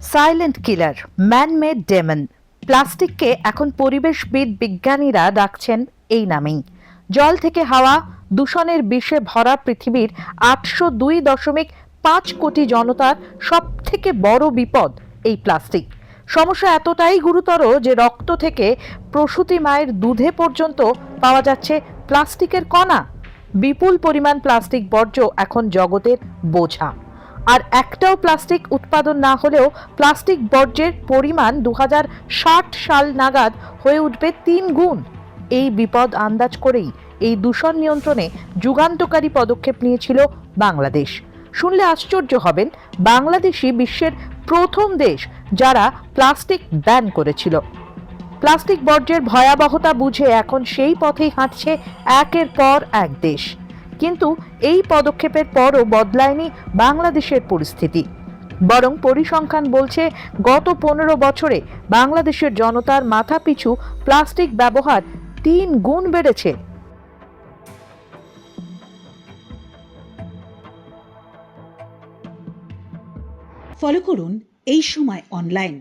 Silent killer, man-made demon. প্লাস্টিককে এখন পরিবেশবিদ বিজ্ঞানীরা ডাকছেন এই নামেই। জল থেকে হাওয়া দূষণের বিষে ভরা পৃথিবীর 802.5 কোটি জনতার সব থেকে বড় বিপদ এই প্লাস্টিক। সমস্যা এতটাই গুরুতর যে রক্ত থেকে প্রসূতি মায়ের দুধে পর্যন্ত পাওয়া যাচ্ছে প্লাস্টিকের কণা। বিপুল পরিমাণ প্লাস্টিক বর্জ্য এখন জগতের বোঝা। আর একটাও প্লাস্টিক উৎপাদন না হলেও প্লাস্টিক বর্জ্যের পরিমাণ 2060 সাল নাগাদ হয়ে উঠবে 3 গুণ। এই বিপদ আন্দাজ করেই এই দূষণ নিয়ন্ত্রণে যুগান্তকারী পদক্ষেপ নিয়েছিল বাংলাদেশ। শুনলে আশ্চর্য হবেন, বাংলাদেশই বিশ্বের প্রথম দেশ যারা প্লাস্টিক ব্যান করেছিল। প্লাস্টিক বর্জ্যের ভয়াবহতা বুঝে এখন সেই পথেই হাঁটছে একের পর এক দেশ। কিন্তু এই পদক্ষেপের পরও বদলায়নি বাংলাদেশের পরিস্থিতি, বরং পরিসংখ্যান বলছে গত 15 বছরে বাংলাদেশের জনতার মাথাপিছু প্লাস্টিক ব্যবহার 3 গুণ বেড়েছে। ফলো করুন এই সময় অনলাইন।